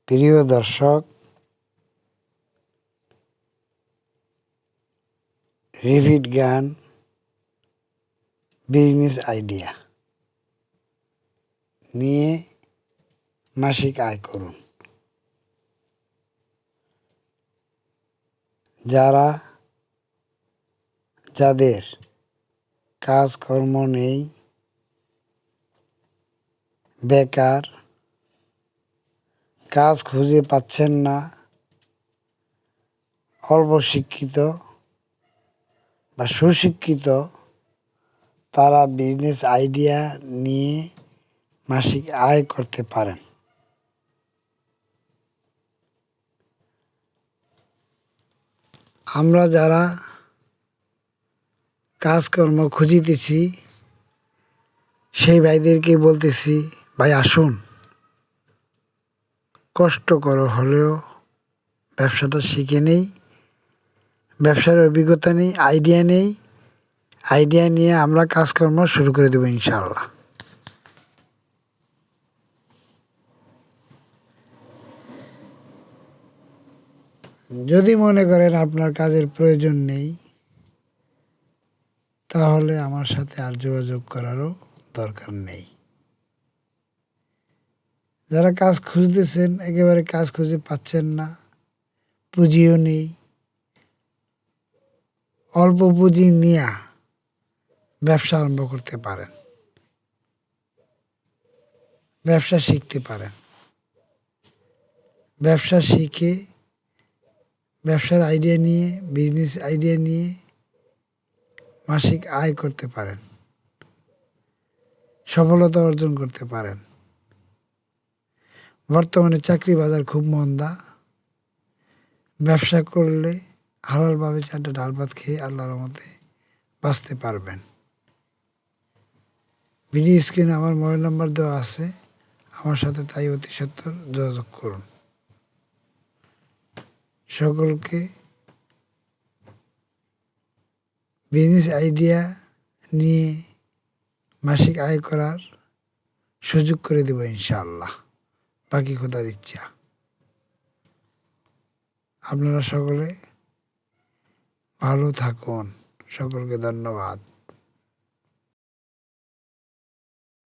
প্রিয় দর্শক, রিপিট গান বিজনেস আইডিয়া নিয়ে মাসিক আয় করুন। যাদের কাজকর্ম নেই, বেকার, কাজ খুঁজে পাচ্ছেন না, অল্প শিক্ষিত বা সুশিক্ষিত, তারা বিজনেস আইডিয়া নিয়ে মাসিক আয় করতে পারেন। আমরা যারা কাজকর্ম খুঁজিতেছি সেই ভাইদেরকে বলতেছি, ভাই আসুন, কষ্ট করে হলেও ব্যবসাটা শিখে নেই। ব্যবসার অভিজ্ঞতা নেই, আইডিয়া নিয়ে আমরা কাজকর্ম শুরু করে দেবো ইনশাআল্লাহ। যদি মনে করেন আপনার কাজের প্রয়োজন নেই, তাহলে আমার সাথে আর যোগাযোগ করারও দরকার নেই। যারা কাজ খুঁজতেছেন, একেবারে কাজ খুঁজে পাচ্ছেন না, পুঁজিও নেই, অল্প পুঁজি নিয়ে ব্যবসা আরম্ভ করতে পারেন, ব্যবসা শিখতে পারেন। ব্যবসা শিখে ব্যবসার আইডিয়া নিয়ে, বিজনেস আইডিয়া নিয়ে মাসিক আয় করতে পারেন, সফলতা অর্জন করতে পারেন। বর্তমানে চাকরি বাজার খুব মন্দা। ব্যবসা করলে হালালভাবে চারটা ডাল ভাত খেয়ে আল্লাহর রহমতে বাঁচতে পারবেন। ভিডিও স্ক্রিনে আমার মোবাইল নাম্বার দেওয়া আছে, আমার সাথে তাই অতি সত্বর যোগাযোগ করুন। সকলকে বিজনেস আইডিয়া নিয়ে মাসিক আয় করার সুযোগ করে দেব ইনশাআল্লাহ, বাকি খোদার ইচ্ছা। আপনারা সকলে ভালো থাকুন। সকলকে ধন্যবাদ।